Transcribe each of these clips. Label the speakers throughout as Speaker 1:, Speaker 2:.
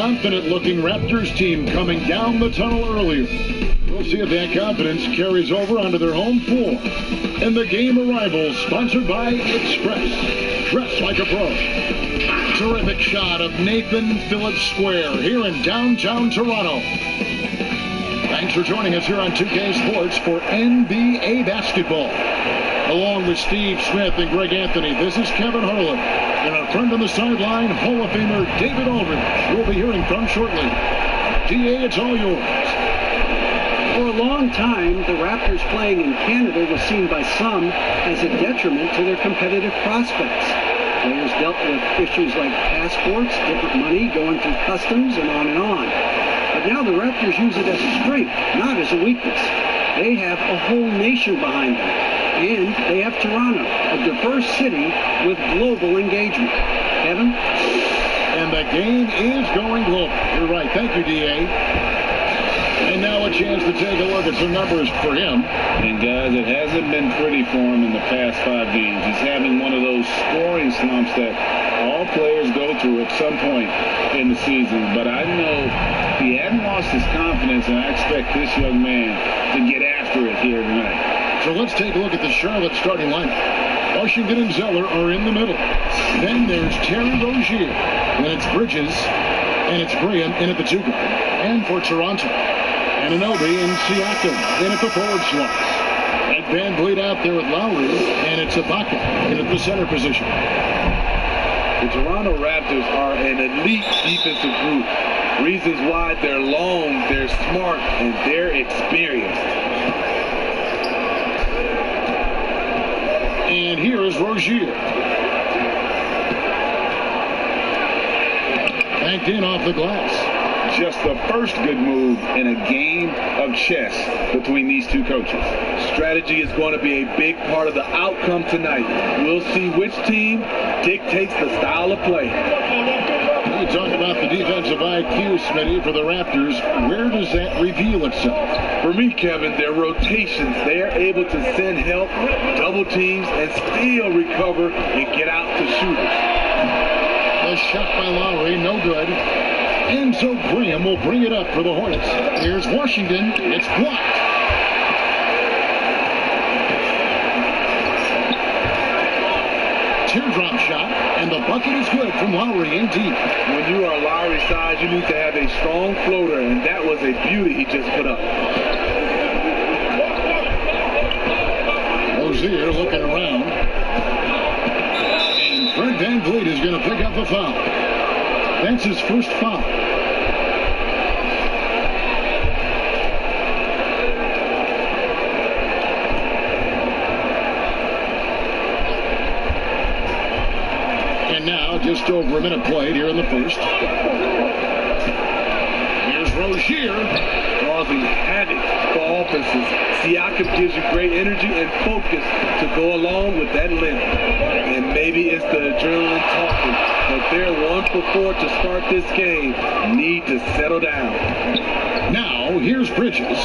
Speaker 1: confident-looking Raptors team coming down the tunnel earlier. We'll see if that confidence carries over onto their home floor. And the game arrivals sponsored by Express. Dress like a pro. Terrific shot of Nathan Phillips Square here in downtown Toronto. Thanks for joining us here on 2K Sports for NBA basketball. Along with Steve Smith and Greg Anthony, this is Kevin Harlan. And our friend on the sideline, Hall of Famer David Aldridge, we'll be hearing from shortly. DA, it's all yours.
Speaker 2: For a long time, the Raptors playing in Canada was seen by some as a detriment to their competitive prospects. Players dealt with issues like passports, different money, going through customs, and on and on. But now the Raptors use it as a strength, not as a weakness. They have a whole nation behind them. And they have Toronto, a diverse city with global engagement. Kevin?
Speaker 1: And the game is going global. You're right. Thank you, D.A. And now a chance to take a look at some numbers for him.
Speaker 3: And guys, it hasn't been pretty for him in the past 5 games. He's having one of those scoring slumps that all players go through at some point in the season. But I know he hadn't lost his confidence, and I expect this young man to get after it here tonight.
Speaker 1: So let's take a look at the Charlotte starting lineup. Washington and Zeller are in the middle. Then there's Terry Rozier. And it's Bridges. And it's Graham in at the 2 guard. And for Toronto, Anunoby and Siakam in at the forward slot. And Van Vliet out there with Lowry. And it's Ibaka in at the center position.
Speaker 4: The Toronto Raptors are an elite defensive group. Reasons why they're long, they're smart, and they're experienced.
Speaker 1: And here is Rozier. Banked in off the glass.
Speaker 3: Just the first good move in a game of chess between these two coaches.
Speaker 4: Strategy is going to be a big part of the outcome tonight. We'll see which team dictates the style of play.
Speaker 1: We talk about the defensive IQ, Smitty, for the Raptors. Where does that reveal itself?
Speaker 4: For me, Kevin, their rotations, they are able to send help, double teams, and still recover and get out to shooters.
Speaker 1: The shot by Lowry, no good. And so Graham will bring it up for the Hornets. Here's Washington. It's blocked. Teardrop shot, and the bucket is good from Lowry in deep.
Speaker 4: When you are Lowry's size, you need to have a strong floater, and that was a beauty he just put up.
Speaker 1: Rozier looking around. And Fred Van Vliet is going to pick up a foul. That's his first foul. Just over a minute played here in the first. Here's Rozier.
Speaker 4: Causing havoc for offenses. Siakam gives you great energy and focus to go along with that length. And maybe it's the adrenaline talking, but they're 1 for 4 to start this game. Need to settle down.
Speaker 1: Now, here's Bridges.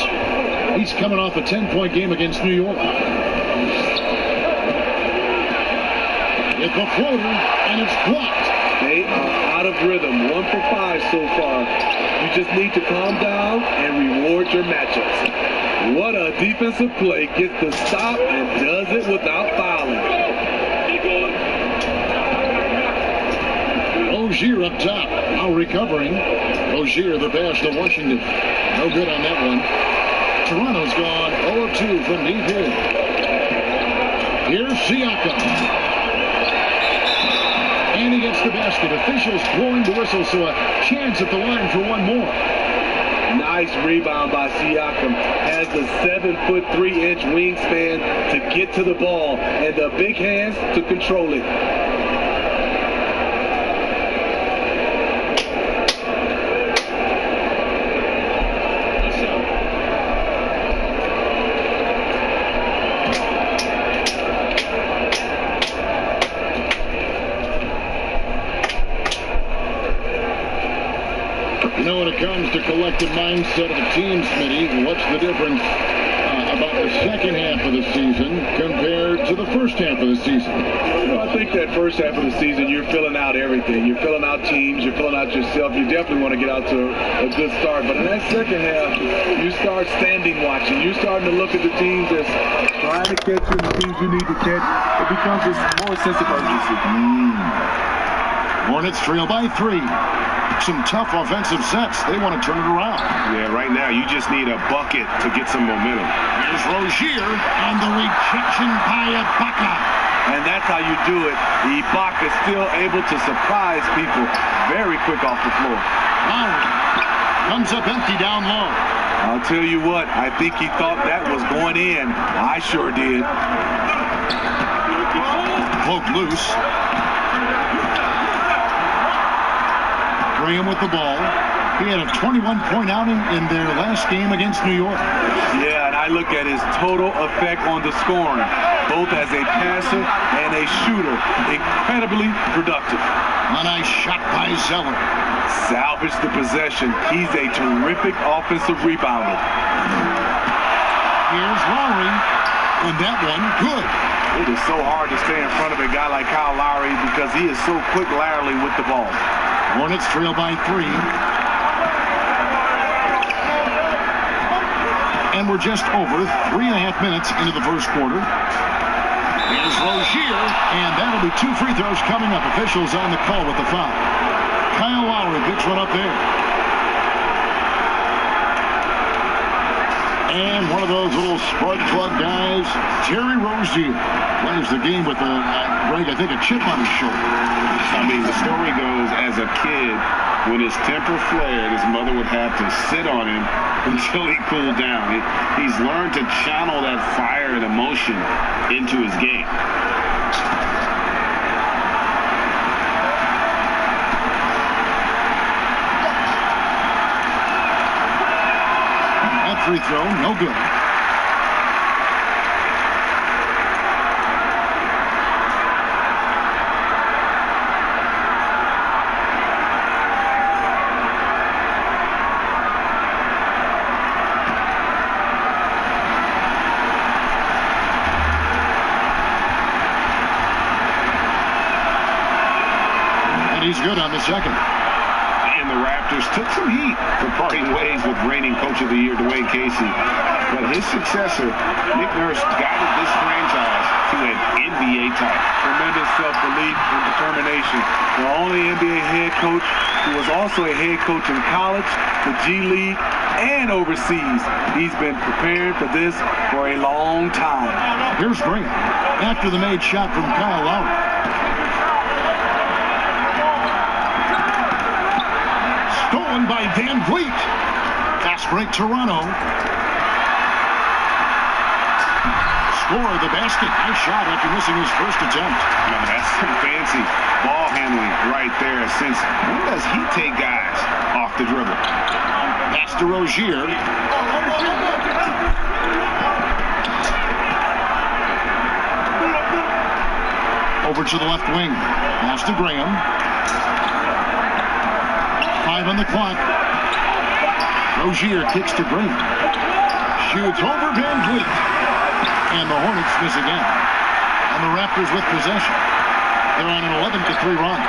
Speaker 1: He's coming off a 10-point game against New York. It's a floater, and it's blocked.
Speaker 4: They are out of rhythm. 1 for 5 so far. You just need to calm down and reward your matchups. What a defensive play. Gets the stop and does it without fouling.
Speaker 1: Rozier up top. Now recovering. Rozier the pass to Washington. No good on that one. Toronto's gone 0-2 from deep here. Here's Siakam. And he gets the basket. Officials blowing the whistle, so a chance at the line for one more.
Speaker 4: Nice rebound by Siakam. Has the 7'3" wingspan to get to the ball and the big hands to control it.
Speaker 1: You know, when it comes to collective mindset of the team, Smitty, what's the difference about the second half of the season compared to the first half of the season?
Speaker 4: Well, I think that first half of the season, you're filling out everything. You're filling out teams. You're filling out yourself. You definitely want to get out to a good start. But in that second half, you start standing watching. You're starting to look at the teams that's trying to catch you, the teams you need to catch. It becomes a more sense of urgency.
Speaker 1: Hornets trail by 3. Some tough offensive sets. They want to turn it around.
Speaker 5: Yeah, right now you just need a bucket to get some momentum.
Speaker 1: Here's Rozier and the rejection by Ibaka.
Speaker 4: And that's how you do it. Ibaka is still able to surprise people very quick off the floor.
Speaker 1: Lowry comes up empty down low.
Speaker 4: I'll tell you what, I think he thought that was going in. I sure did.
Speaker 1: Poke loose. Graham with the ball. He had a 21-point outing in their last game against New York.
Speaker 4: Yeah, and I look at his total effect on the scoring, both as a passer and a shooter. Incredibly productive.
Speaker 1: A nice shot by Zeller.
Speaker 4: Salvaged the possession. He's a terrific offensive rebounder.
Speaker 1: Here's Lowry. And that one, good.
Speaker 4: It is so hard to stay in front of a guy like Kyle Lowry because he is so quick laterally with the ball.
Speaker 1: Hornets trail by 3. And we're just over 3.5 minutes into the first quarter. Here's Rozier, and that'll be 2 free throws coming up. Officials on the call with the foul. Kyle Lowry picks one up there. And one of those little spark plug guys, Terry Rozier, plays the game with Greg, I think, a chip on his shoulder.
Speaker 5: I mean, the story goes, as a kid, when his temper flared, his mother would have to sit on him until he cooled down. He's learned to channel that fire and emotion into his game.
Speaker 1: That free throw, no good. He's good on the second.
Speaker 5: And the Raptors took some heat for parting ways with reigning Coach of the Year, Dwayne Casey. But his successor, Nick Nurse, guided this franchise to an NBA title.
Speaker 4: Tremendous self-belief and determination. The only NBA head coach who was also a head coach in college, the G League, and overseas. He's been preparing for this for a long time.
Speaker 1: Here's Green after the made shot from Kyle Lowry. Stolen by Van Vliet. Fast break Toronto. Score the basket. Nice shot after missing his first attempt.
Speaker 5: Now, that's some fancy ball handling right there, since when does he take guys off the dribble?
Speaker 1: Pass to Rozier. Over to the left wing. Pass to Graham. 5 on the clock. Rozier kicks to Green. Shoots over Van Vliet. And the Hornets miss again. And the Raptors with possession. They're on an 11-3 run.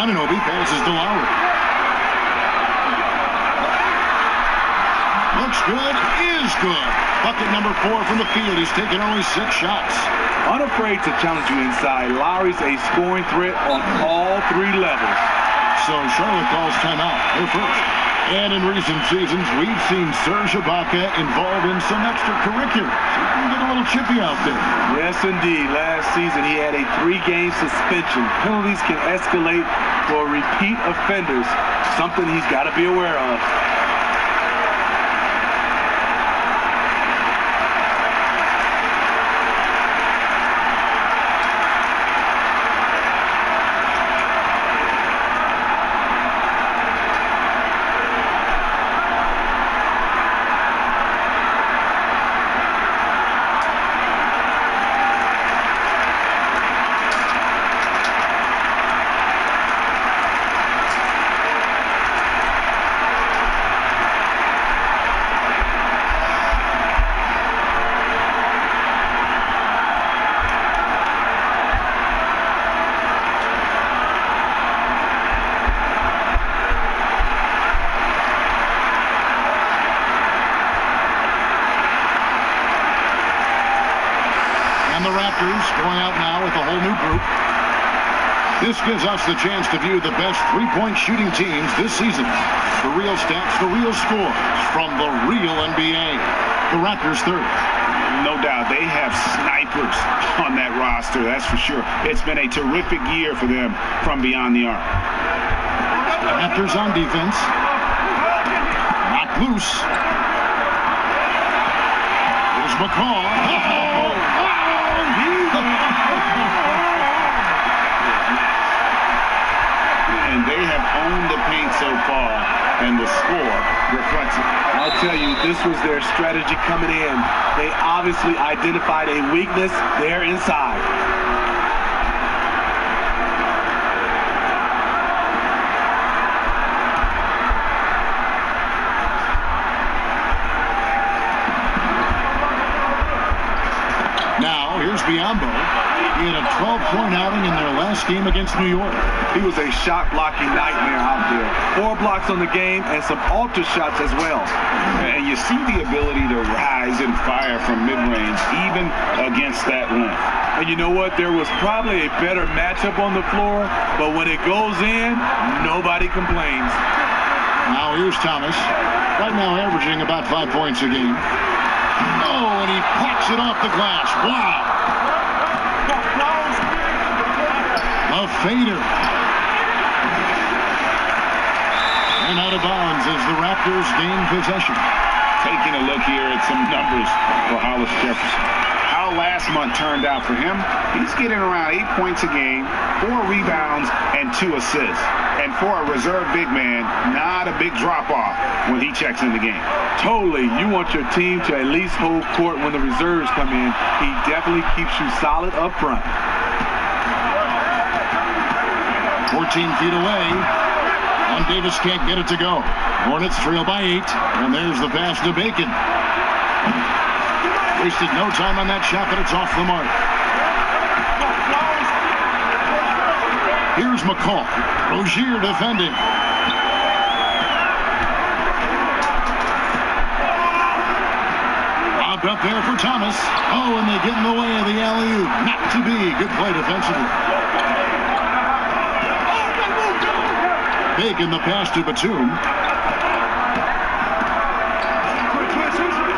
Speaker 1: Anunoby passes to Lowry. Looks good, is good. Bucket number 4 from the field. He's taken only 6 shots.
Speaker 4: Unafraid to challenge you inside. Lowry's a scoring threat on all 3 levels.
Speaker 1: So Charlotte calls timeout. They're first. And in recent seasons, we've seen Serge Ibaka involved in some extracurriculars. He can get a little chippy out there.
Speaker 4: Yes, indeed. Last season, he had a 3-game suspension. Penalties can escalate for repeat offenders, something he's got to be aware of.
Speaker 1: the Raptors going out now with a whole new group. This gives us the chance to view the best three-point shooting teams this season. The real stats, the real scores from the real NBA. The Raptors third.
Speaker 5: No doubt, they have snipers on that roster, that's for sure. It's been a terrific year for them from beyond the arc.
Speaker 1: Raptors on defense. Knocked loose. Here's McCall.
Speaker 5: And they have owned the paint so far, and the score reflects it.
Speaker 4: I'll tell you, this was their strategy coming in. They obviously identified a weakness there inside.
Speaker 1: Now, here's Biyombo. He had a 12-point outing in their last game against New York.
Speaker 4: He was a shot-blocking nightmare out there. 4 blocks on the game and some alter shots as well.
Speaker 5: And you see the ability to rise and fire from mid-range, even against that length.
Speaker 4: And you know what? There was probably a better matchup on the floor, but when it goes in, nobody complains.
Speaker 1: Now here's Thomas. Right now averaging about 5 points a game. Oh, and he pops it off the glass. Wow. A fader. And out of bounds as the Raptors gain possession.
Speaker 5: Taking a look here at some numbers for Hollis Jefferson. How last month turned out for him, he's getting around 8 points a game, 4 rebounds, and 2 assists. And for a reserve big man, not a big drop-off when he checks in the game.
Speaker 4: Totally. You want your team to at least hold court when the reserves come in. He definitely keeps you solid up front.
Speaker 1: 14 feet away. And Davis can't get it to go. Hornets trail by 8. And there's the pass to Bacon. Wasted no time on that shot, but it's off the mark. Here's McCall. Rozier defending. Lobbed up there for Thomas. Oh, and they get in the way of the alley-oop. Not to be. Good play defensively. Bacon the pass to Batum.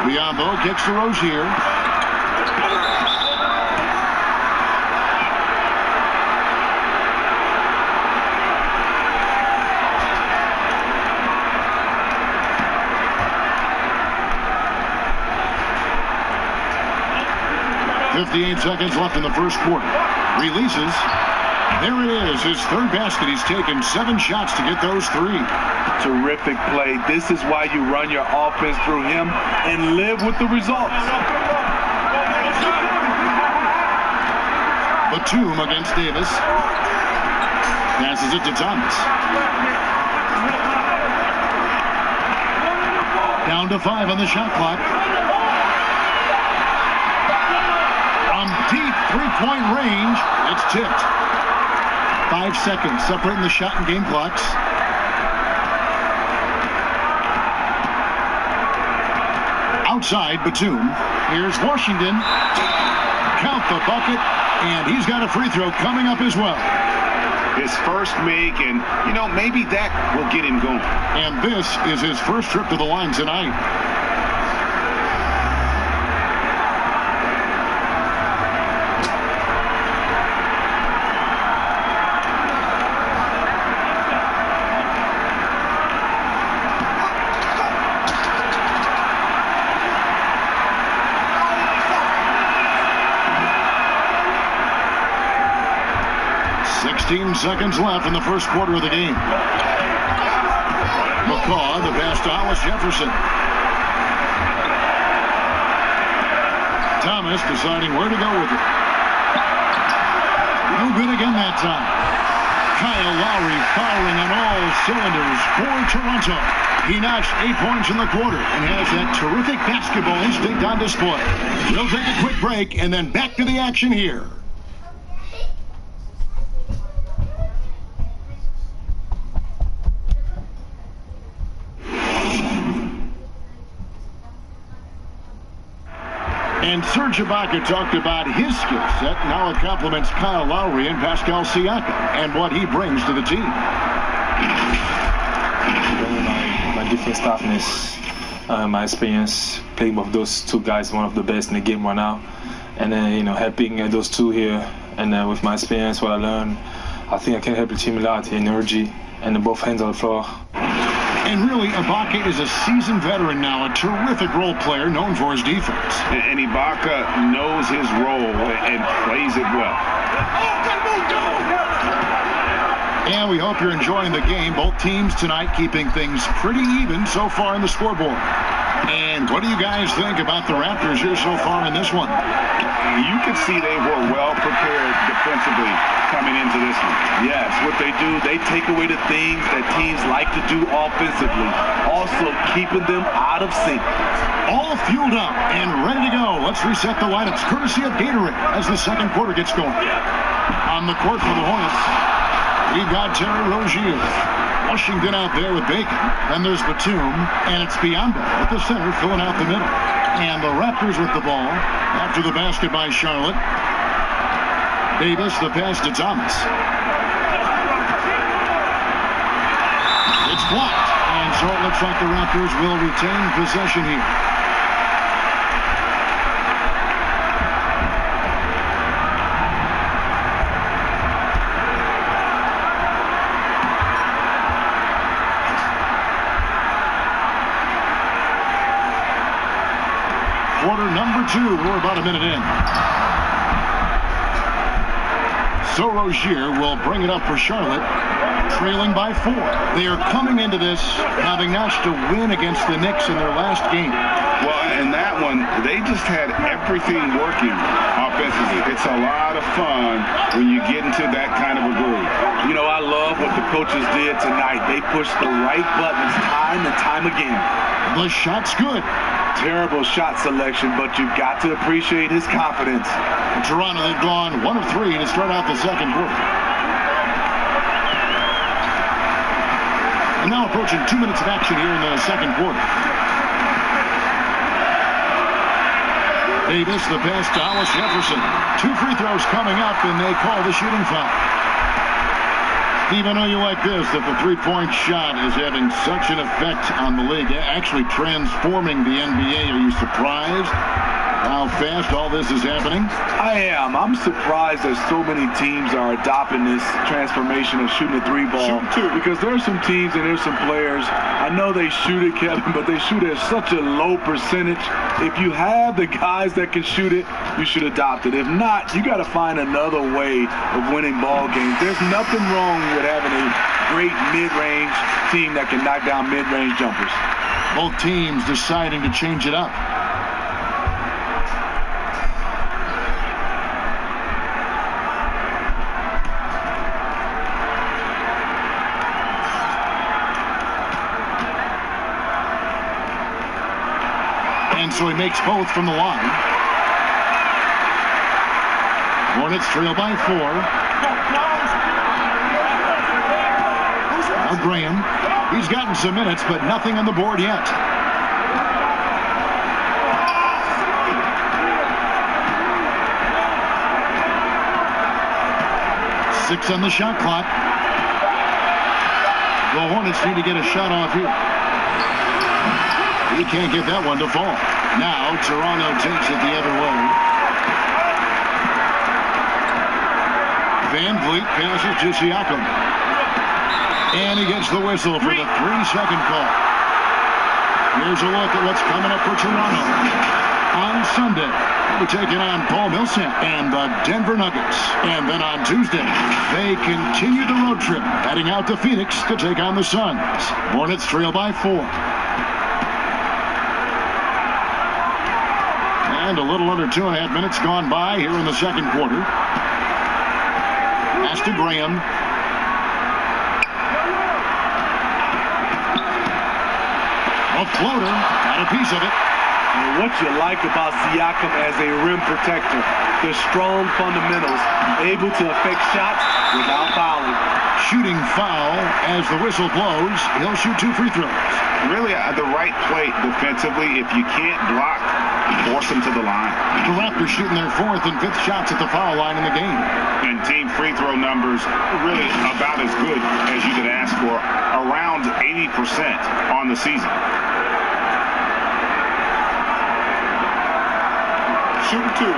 Speaker 1: Biyombo kicks to Rozier. .58 seconds left in the first quarter. Releases. There it is, his third basket. He's taken 7 shots to get those 3.
Speaker 4: Terrific play. This is why you run your offense through him and live with the results.
Speaker 1: Batum against Davis. Passes it to Thomas. Down to 5 on the shot clock. From deep three-point range, it's tipped. 5 seconds separating the shot and game clocks. Outside, Batum. Here's Washington. Count the bucket, and he's got a free throw coming up as well.
Speaker 5: His first make, and, you know, maybe that will get him going.
Speaker 1: And this is his first trip to the line tonight. Seconds left in the first quarter of the game. McCaw, the pass to Hollis Jefferson. Thomas deciding where to go with it. No good again that time. Kyle Lowry firing on all cylinders for Toronto. He notched 8 points in the quarter and has that terrific basketball instinct on display. We'll take a quick break and then back to the action here. And Serge Ibaka talked about his skill set, and how it complements Kyle Lowry and Pascal Siakam and what he brings to the team.
Speaker 6: My defense toughness, my experience playing with those two guys, one of the best in the game right now. And then, helping those two here. And with my experience, what I learned, I think I can help the team a lot, energy, and both hands on the floor.
Speaker 1: And really, Ibaka is a seasoned veteran now, a terrific role player known for his defense.
Speaker 5: And Ibaka knows his role and plays it well.
Speaker 1: And we hope you're enjoying the game. Both teams tonight keeping things pretty even so far in the scoreboard. And what do you guys think about the Raptors here so far in this one?
Speaker 5: You could see they were well prepared defensively coming into this one.
Speaker 4: Yes, what they do, they take away the things that teams like to do offensively, also keeping them out of sync.
Speaker 1: All fueled up and ready to go. Let's reset the lineups courtesy of Gatorade as the second quarter gets going. On the court for the Hornets, we've got Terry Rozier. Washington out there with Bacon. Then there's Batum, and it's Biyombo at the center, filling out the middle. And the Raptors with the ball after the basket by Charlotte. Davis, the pass to Thomas. It's blocked, and so it looks like the Raptors will retain possession here. Quarter number 2. We're about a minute in. So Rozier will bring it up for Charlotte, trailing by 4. They are coming into this having notched a win against the Knicks in their last game.
Speaker 5: Well, in that one, they just had everything working offensively. It's a lot of fun when you get into that kind of a groove.
Speaker 4: I love what the coaches did tonight. They pushed the right buttons time and time again.
Speaker 1: The shot's good.
Speaker 4: Terrible shot selection, but you've got to appreciate his confidence.
Speaker 1: Toronto, they've gone 1 of 3 to start out the second quarter. And now approaching 2 minutes of action here in the second quarter. Davis, the pass to Hollis Jefferson. 2 free throws coming up, and they call the shooting foul. Steve, I know you like this, that the three-point shot is having such an effect on the league, actually transforming the NBA. Are you surprised how fast all this is happening?
Speaker 4: I am. I'm surprised that so many teams are adopting this transformation of shooting a 3-ball. Because there are some teams and there's some players, I know they shoot it, Kevin, but they shoot it at such a low percentage. If you have the guys that can shoot it, you should adopt it. If not, you got to find another way of winning ball games. There's nothing wrong with having a great mid-range team that can knock down mid-range jumpers.
Speaker 1: Both teams deciding to change it up. And so he makes both from the line. Hornets trail by 4. Now Graham. He's gotten some minutes, but nothing on the board yet. Six on the shot clock. The Hornets need to get a shot off here. He can't get that one to fall. Now Toronto takes it the other way. Van Vliet passes to Siakam. And he gets the whistle for the 3-second call. Here's a look at what's coming up for Toronto. On Sunday, they're taking on Paul Millsap and the Denver Nuggets. And then on Tuesday, they continue the road trip, heading out to Phoenix to take on the Suns. Hornets trail by 4. And a little under 2.5 minutes gone by here in the second quarter. Pass to Graham. A floater, got a piece of it.
Speaker 4: And what you like about Siakam as a rim protector, the strong fundamentals, able to affect shots without fouling.
Speaker 1: shooting foul. As the whistle blows, he'll shoot 2 free throws.
Speaker 5: Really, the right play defensively. If you can't block, force them to the line.
Speaker 1: The Raptors shooting their 4th and 5th shots at the foul line in the game.
Speaker 5: And team free throw numbers really about as good as you could ask for, around 80% on the season. Shooting 2.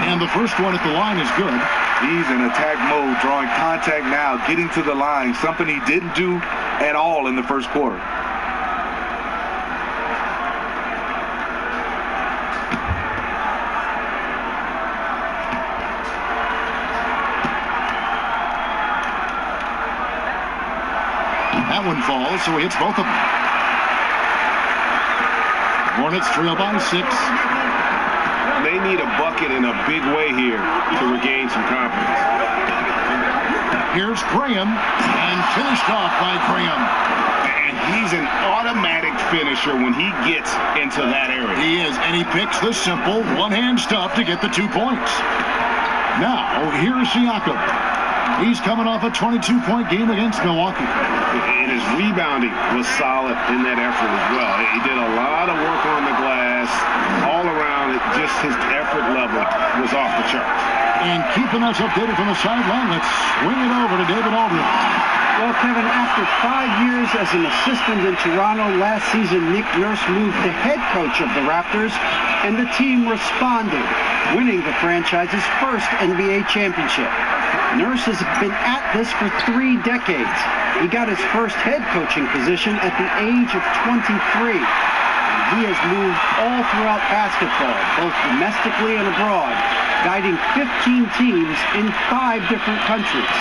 Speaker 1: And the first one at the line is good.
Speaker 4: He's in attack mode, drawing contact now, getting to the line, something he didn't do at all in the first quarter.
Speaker 1: That one falls, so he hits both of them. Hornets trail by 6.
Speaker 5: They need a bucket in a big way here to regain some confidence.
Speaker 1: Here's Graham, and finished off by Graham.
Speaker 5: And he's an automatic finisher when he gets into that area.
Speaker 1: He is, and he picks the simple one-hand stuff to get the 2 points. Now, here's Siakam. He's coming off a 22-point game against Milwaukee.
Speaker 5: And his rebounding was solid in that effort as well. He did a lot of work on the glass. All around, just his effort level was off the charts.
Speaker 1: And keeping us updated from the sideline, let's swing it over to David Aldridge.
Speaker 2: Well, Kevin, after 5 years as an assistant in Toronto, last season Nick Nurse moved to head coach of the Raptors, and the team responded, winning the franchise's first NBA championship. Nurse has been at this for 3 decades. He got his first head coaching position at the age of 23. And he has moved all throughout basketball, both domestically and abroad, guiding 15 teams in 5 different countries.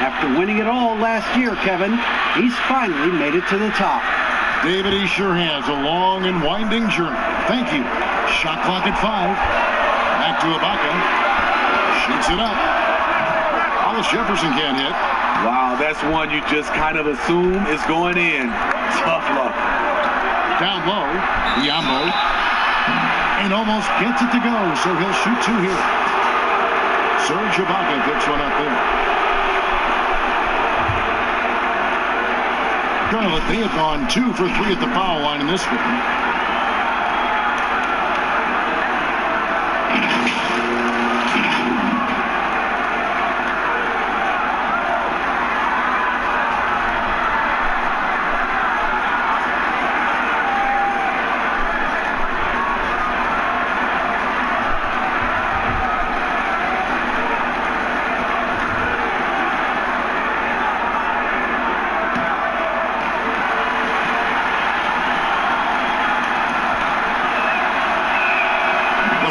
Speaker 2: After winning it all last year, Kevin, he's finally made it to the top.
Speaker 1: David, he sure has a long and winding journey. Thank you. Shot clock at 5. Back to Ibaka. Shoots it up. Hollis Jefferson can't hit.
Speaker 4: Wow, that's one you just kind of assume is going in. Tough luck.
Speaker 1: Down low, Yamo. And almost gets it to go, so he'll shoot 2 here. Serge Ibaka picks one up there. Charlotte, they have gone 2 for 3 at the foul line in this one.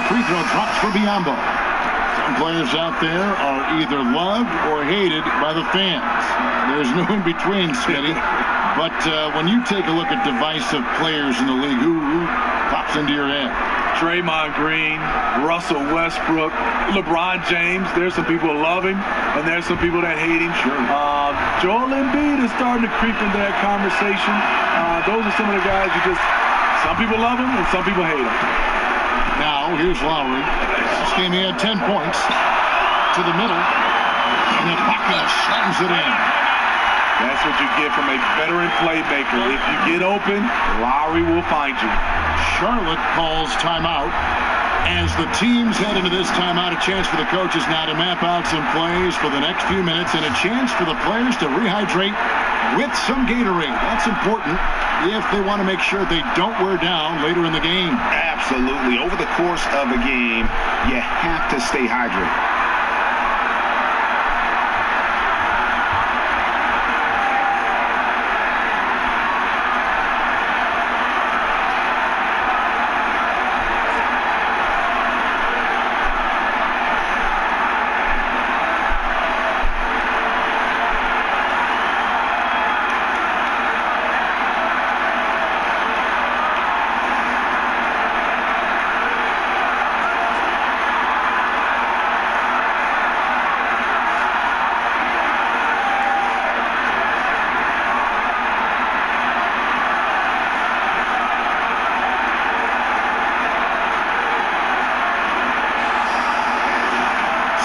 Speaker 1: Free throw drops for Biyombo. Some players out there are either loved or hated by the fans. There's no in between, Smitty. But when you take a look at divisive players in the league, who pops into your head?
Speaker 4: Draymond Green, Russell Westbrook, LeBron James. There's some people who love him, and there's some people that hate him.
Speaker 1: Sure.
Speaker 4: Joel Embiid is starting to creep into that conversation. Those are some of the guys who just, some people love him and some people hate him.
Speaker 1: Now, here's Lowry. This game he had 10 points. To the middle. And Ibaka slams it in.
Speaker 4: That's what you get from a veteran playmaker. If you get open, Lowry will find you.
Speaker 1: Charlotte calls timeout. As the teams head into this timeout, a chance for the coaches now to map out some plays for the next few minutes and a chance for the players to rehydrate with some Gatorade. That's important if they want to make sure they don't wear down later in the game.
Speaker 5: Absolutely. Over the course of a game, you have to stay hydrated.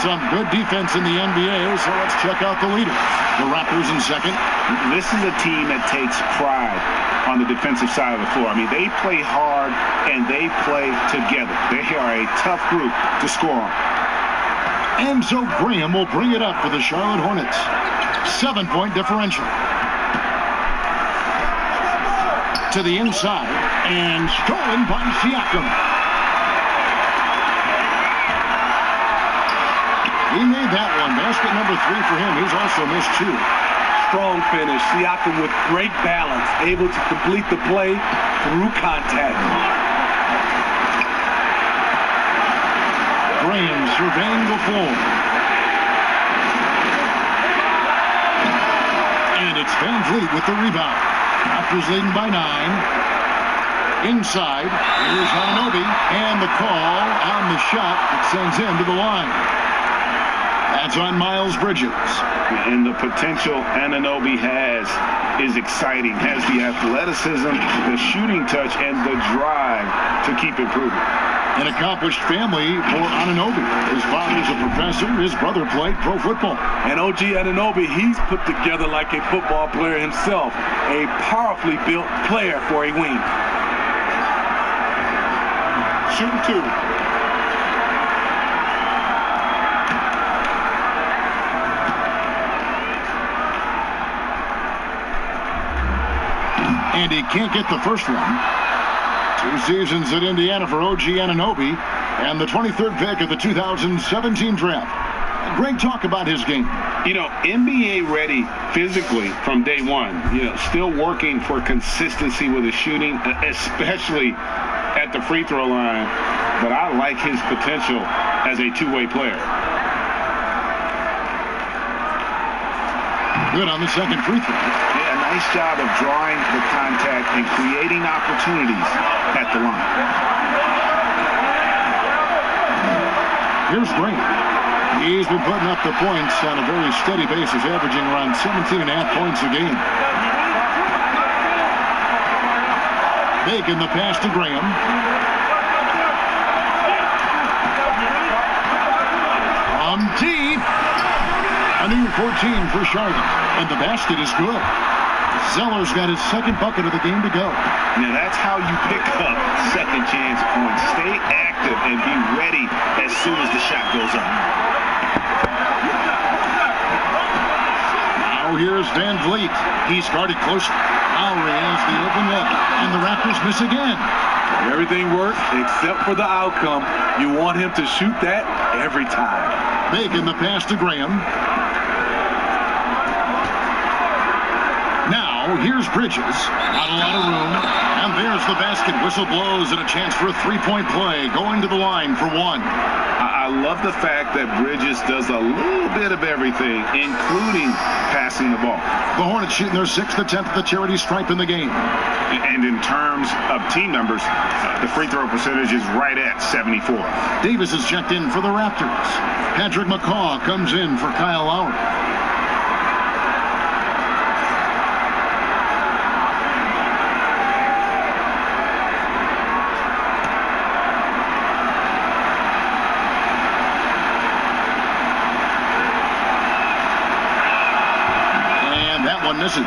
Speaker 1: Some good defense in the NBA, so let's check out the leaders. The Raptors in second.
Speaker 5: This is a team that takes pride on the defensive side of the floor. I mean, they play hard and they play together. They are a tough group to score on.
Speaker 1: And so Graham will bring it up for the Charlotte Hornets. 7-point differential. To the inside, and stolen by Siakam. He made that one. Basket number 3 for him. He's also missed 2.
Speaker 4: Strong finish. Siakam with great balance, able to complete the play through contact.
Speaker 1: Graham surveying the floor. And it's Van Vliet with the rebound. Raptors leading by 9. Inside, here's Anunoby, and the call on the shot that sends him to the line. That's on Miles Bridges.
Speaker 5: And the potential Anunoby has is exciting. Has the athleticism, the shooting touch, and the drive to keep improving.
Speaker 1: An accomplished family for Anunoby. His father's a professor. His brother played pro football.
Speaker 4: And OG Anunoby, he's put together like a football player himself. A powerfully built player for a wing.
Speaker 5: Shooting 2.
Speaker 1: And he can't get the first one. 2 seasons at Indiana for OG Anunoby, and the 23rd pick of the 2017 draft. Greg, talk about his game.
Speaker 5: You know, NBA ready physically from day one. You know, still working for consistency with his shooting, especially at the free throw line. But I like his potential as a two-way player.
Speaker 1: Good on the second free throw.
Speaker 5: Yeah, nice job of drawing the contact and creating opportunities at the line.
Speaker 1: Here's Graham. He's been putting up the points on a very steady basis, averaging around 17.5 points a game. Bacon the pass to Graham. From deep. A new 14 for Charlotte, and the basket is good. Zeller's got his second bucket of the game to go.
Speaker 5: Now that's how you pick up second chance points. Stay active and be ready as soon as the shot goes up.
Speaker 1: Now here's Van Vliet. He's guarded closer. Lowry has the open look, and the Raptors miss again.
Speaker 4: Everything works except for the outcome. You want him to shoot that every time.
Speaker 1: Bacon the pass to Graham. Now, here's Bridges. Not a lot of room. And there's the basket. Whistle blows and a chance for a three-point play. Going to the line for 1.
Speaker 5: I love the fact that Bridges does a little bit of everything, including passing the ball.
Speaker 1: The Hornets shooting their 6th attempt at the charity stripe in the game.
Speaker 5: And in terms of team numbers, the free throw percentage is right at 74.
Speaker 1: Davis is checked in for the Raptors. Patrick McCaw comes in for Kyle Lowry. Misses.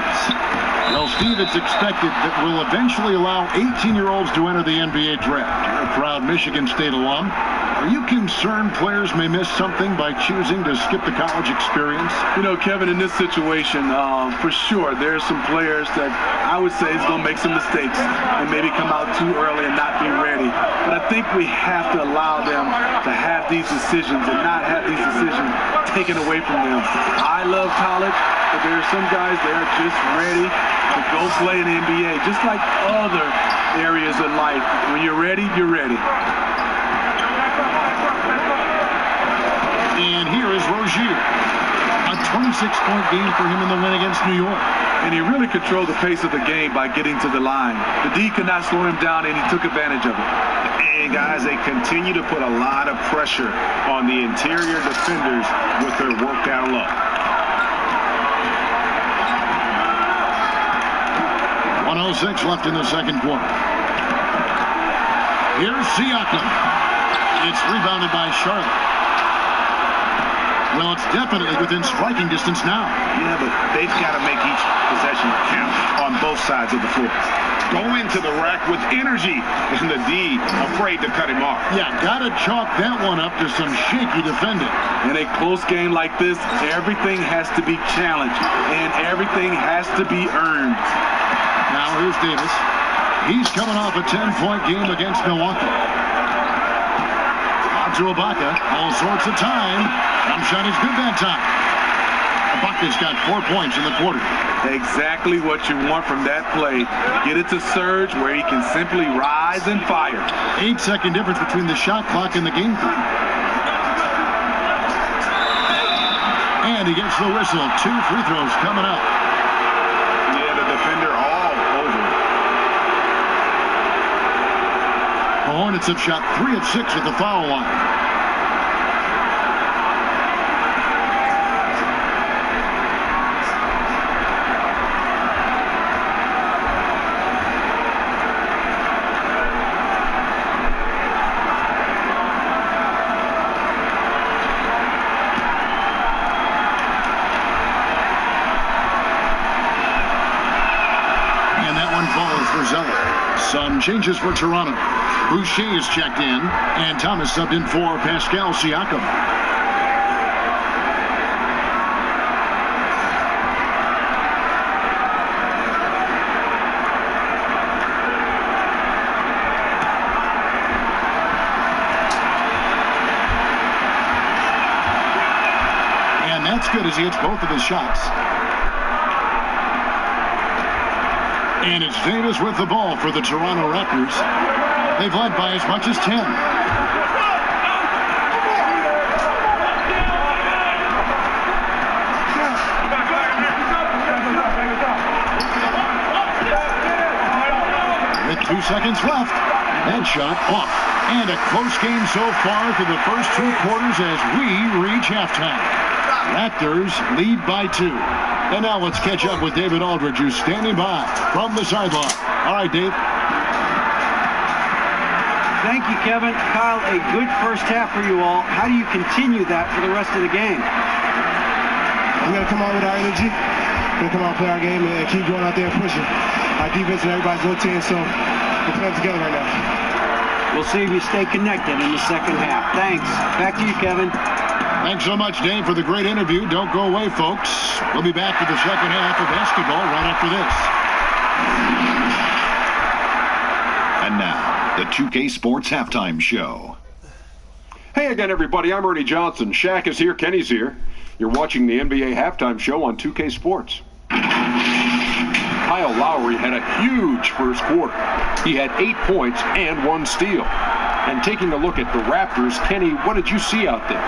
Speaker 1: Well, Steve, it's expected that we'll eventually allow 18-year-olds to enter the NBA draft. You're a proud Michigan State alum. Are you concerned players may miss something by choosing to skip the college experience?
Speaker 4: You know, Kevin, in this situation, for sure, there's some players that I would say is going to make some mistakes and maybe come out too early and not be ready. But I think we have to allow them to have these decisions and not have these decisions taken away from them. I love college. But there are some guys that are just ready to go play in the NBA, just like other areas of life. When you're ready, you're ready.
Speaker 1: And here is Rozier. A 26-point game for him in the win against New York.
Speaker 4: And he really controlled the pace of the game by getting to the line. The D could not slow him down, and he took advantage of it.
Speaker 5: And guys, they continue to put a lot of pressure on the interior defenders with their work down low.
Speaker 1: 1:06 left in the second quarter. Here's Siakam. It's rebounded by Charlotte. Well, it's definitely within striking distance now.
Speaker 5: Yeah, but they've got to make each possession count on both sides of the floor. Go into the rack with energy, and the D afraid to cut him off.
Speaker 1: Yeah, got to chalk that one up to some shaky defending.
Speaker 4: In a close game like this, everything has to be challenged, and everything has to be earned.
Speaker 1: Now here's Davis. He's coming off a 10-point game against Milwaukee. Out to Ibaka. All sorts of time. Jump shot is good that time. Ibaka's got 4 points in the quarter.
Speaker 4: Exactly what you want from that play. Get it to Serge where he can simply rise and fire.
Speaker 1: 8-second difference between the shot clock and the game clock. And he gets the whistle. 2 free throws coming up.
Speaker 5: Yeah, the defender all over it.
Speaker 1: The Hornets have shot 3 of 6 at the foul line. Some changes for Toronto. Boucher is checked in, and Thomas subbed in for Pascal Siakam. And that's good as he hits both of his shots. And it's Davis with the ball for the Toronto Raptors. They've led by as much as 10. With 2 seconds left, that shot off. And a close game so far through the first 2 quarters as we reach halftime. Raptors lead by 2. And now let's catch up with David Aldridge, who's standing by from the sideline. All right, Dave.
Speaker 2: Thank you, Kevin. Kyle, a good first half for you all. How do you continue that for the rest of the game?
Speaker 7: We're going to come out with our energy. We're going to come out and play our game and keep going out there and pushing. Our defense and everybody's rotating, so we're playing together right now.
Speaker 2: We'll see if you stay connected in the second half. Thanks. Back to you, Kevin.
Speaker 1: Thanks so much, Dave, for the great interview. Don't go away, folks. We'll be back with the second half of basketball right after this.
Speaker 8: And now, the 2K Sports Halftime Show.
Speaker 9: Hey again, everybody. I'm Ernie Johnson. Shaq is here. Kenny's here. You're watching the NBA Halftime Show on 2K Sports. Kyle Lowry had a huge first quarter. He had 8 points and 1 steal. And taking a look at the Raptors, Kenny, what did you see out there?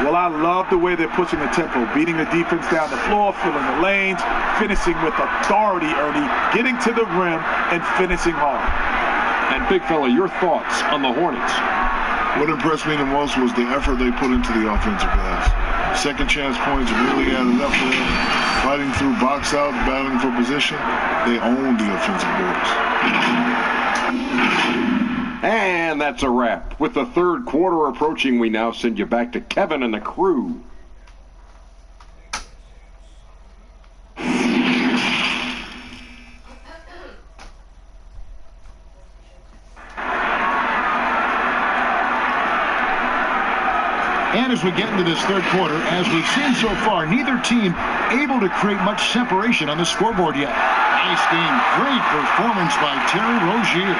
Speaker 10: Well, I love the way they're pushing the tempo, beating the defense down the floor, filling the lanes, finishing with authority, Ernie, getting to the rim and finishing hard.
Speaker 9: And big fella, your thoughts on the Hornets?
Speaker 11: What impressed me the most was the effort they put into the offensive glass. Second chance points really added up for them. Fighting through box out, battling for position, they owned the offensive boards.
Speaker 9: And that's a wrap. With the third quarter approaching, we now send you back to Kevin and the crew.
Speaker 1: And as we get into this third quarter, as we've seen so far, neither team able to create much separation on the scoreboard yet. Nice game. Great performance by Terry Rozier.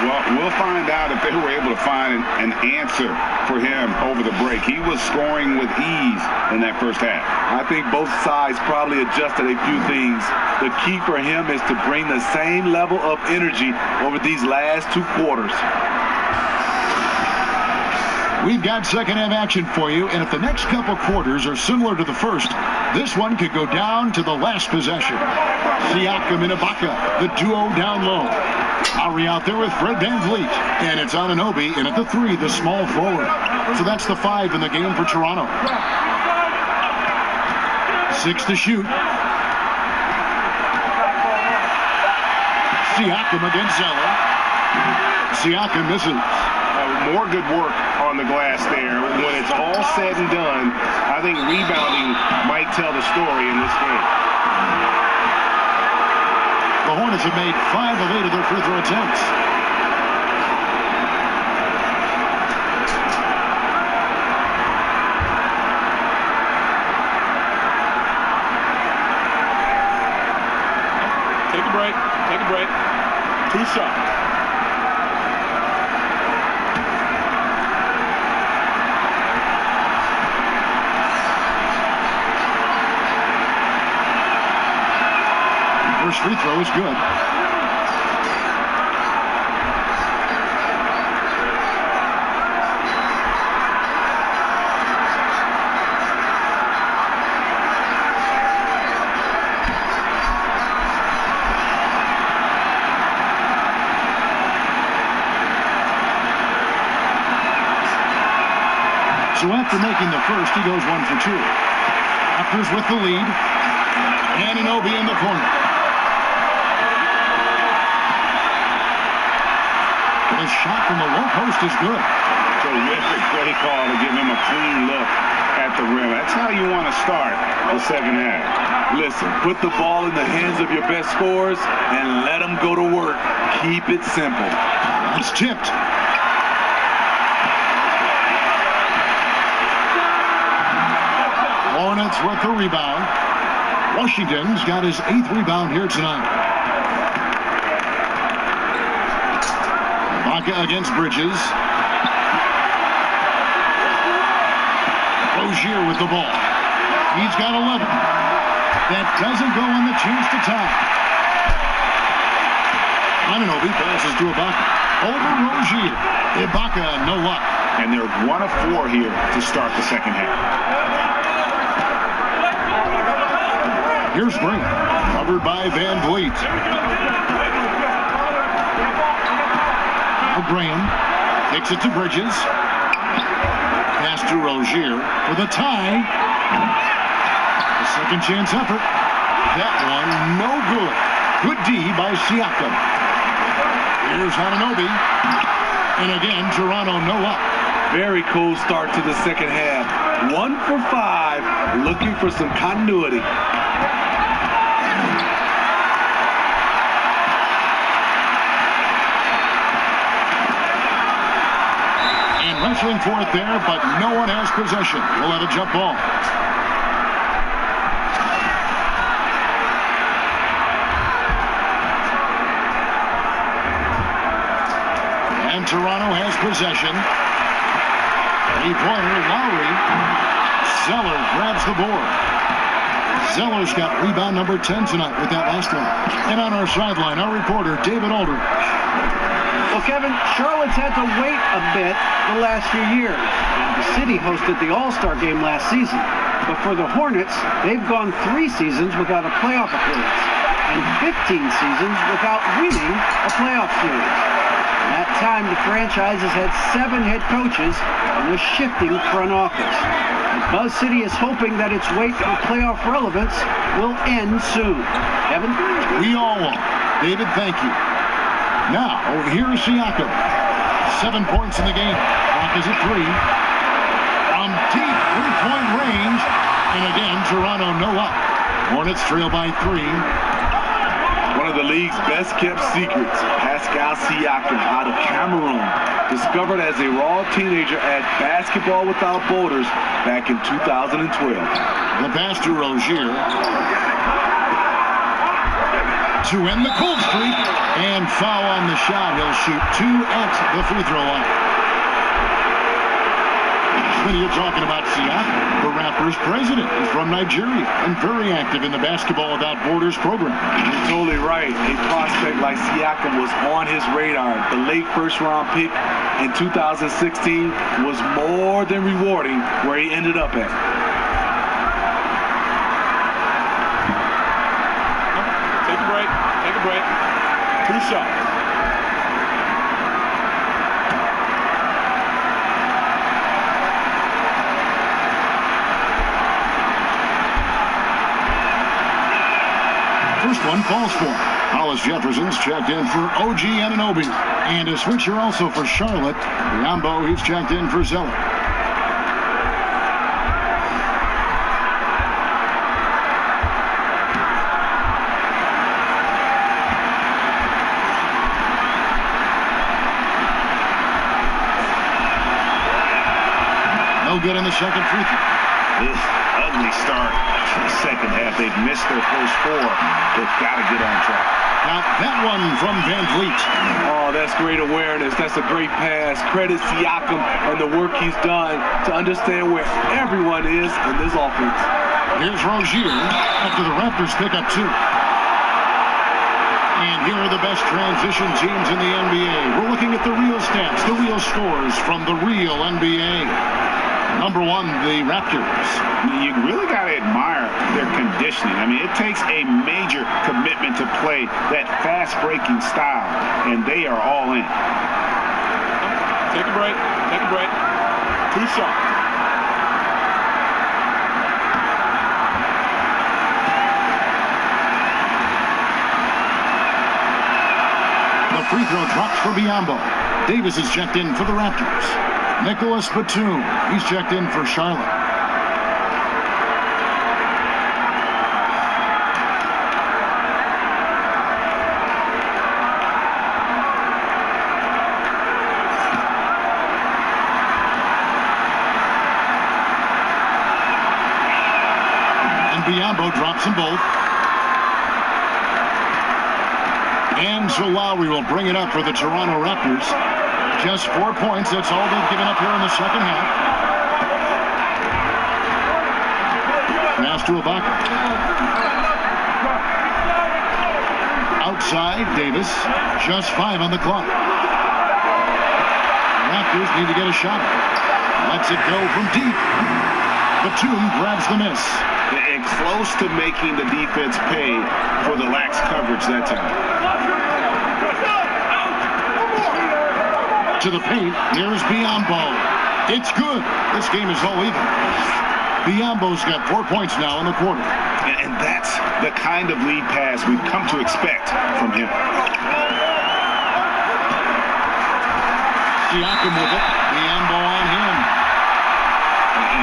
Speaker 5: Well, we'll find out if they were able to find an answer for him over the break. He was scoring with ease in that first half.
Speaker 10: I think both sides probably adjusted a few things. The key for him is to bring the same level of energy over these last 2 quarters.
Speaker 1: We've got second half action for you, and if the next couple quarters are similar to the first, this one could go down to the last possession. Siakam and Ibaka, the duo down low. Lowry out there with Fred VanVleet, and it's Anunoby in at the 3, the small forward. So that's the 5 in the game for Toronto. 6 to shoot. Siakam against Zeller. Siakam misses.
Speaker 5: more good work on the glass there. When it's all said and done, I think rebounding might tell the story in this game.
Speaker 1: The Hornets have made 5 of 8 of their free throw attempts.
Speaker 9: Take a break. Take a break. 2 shots.
Speaker 1: First free throw is good. So after making the first, he goes 1 for 2. Raptors with the lead. Anunoby in the corner. His shot from the low post is good.
Speaker 5: Terrific play call to give him a clean look at the rim. That's how you want to start the second half.
Speaker 4: Listen, put the ball in the hands of your best scorers and let them go to work. Keep it simple.
Speaker 1: It's tipped. Hornets with the rebound. Washington's got his 8th rebound here tonight. Ibaka against Bridges. Rozier with the ball. He's got 11. That doesn't go on the chance to tie. Anunoby passes to Ibaka. Over Rozier. Ibaka, no luck.
Speaker 5: And they're 1 of 4 here to start the second half.
Speaker 1: Here's Green, covered by Van Vliet. Now Graham kicks it to Bridges. Pass to Rozier for the tie. A second chance effort. That one no good. Good D by Siakam. Here's Anunoby. And again, Toronto no up.
Speaker 4: Very cool start to the second half. 1 for 5, looking for some continuity.
Speaker 1: Wrestling for it there, but no one has possession. We'll have a jump ball. And Toronto has possession. 3-pointer, Lowry. Zeller grabs the board. Zeller's got rebound number 10 tonight with that last one. And on our sideline, our reporter, David Aldridge.
Speaker 2: Well, Kevin, Charlotte's had to wait a bit the last few years. The city hosted the All-Star game last season. But for the Hornets, they've gone 3 seasons without a playoff appearance and 15 seasons without winning a playoff series. In that time, the franchise has had 7 head coaches and a shifting front office. And Buzz City is hoping that its wait for playoff relevance will end soon. Kevin?
Speaker 1: We all won't. David, thank you. Now, over here is Siakam. 7 points in the game. Clock is at 3. From deep 3-point range. And again, Toronto no up. Hornets trail by 3.
Speaker 4: One of the league's best-kept secrets, Pascal Siakam out of Cameroon. Discovered as a raw teenager at Basketball Without Borders back in 2012.
Speaker 1: The pass to Rozier. To end the cold streak, and foul on the shot. He'll shoot 2 at the free throw line. When you're talking about Siakam, the Raptors president. He's from Nigeria and very active in the Basketball Without Borders program.
Speaker 4: You're totally right. A prospect like Siakam was on his radar. The late first-round pick in 2016 was more than rewarding where he ended up at.
Speaker 9: Take a break. 2 shots.
Speaker 1: First one falls for. Hollis Jefferson's checked in for OG Anunoby. And a switcher also for Charlotte. Biombo, he's checked in for Zeller. No good in the second free throw.
Speaker 5: Ugly start to the second half. They've missed their first 4. They've got to get on track.
Speaker 1: Got that one from Van Vliet.
Speaker 4: Oh, that's great awareness. That's a great pass. Credit Siakam and the work he's done to understand where everyone is in this offense.
Speaker 1: Here's Rozier after the Raptors pick up 2. And here are the best transition teams in the NBA. We're looking at the real stats, the real scores from the real NBA. Number 1, the Raptors.
Speaker 5: You really got to admire their conditioning. I mean, it takes a major commitment to play that fast-breaking style, and they are all in.
Speaker 4: Take a break. Take a break. 2 shots.
Speaker 1: The free throw drops for Biombo. Davis is checked in for the Raptors. Nicholas Batum, he's checked in for Charlotte. And Biombo drops them both. And so Lowry will bring it up for the Toronto Raptors. Just 4 points. That's all they've given up here in the second half. Pass to Ibaka. Outside, Davis. Just 5 on the clock. Raptors need to get a shot. Lets it go from deep. Batum grabs the miss.
Speaker 5: And close to making the defense pay for the lax coverage that time.
Speaker 1: To the paint, here's Biombo. It's good. This game is all even. Biombo's got 4 points now in the quarter.
Speaker 5: And that's the kind of lead pass we've come to expect from him.
Speaker 1: Siakam with it. Biombo on him.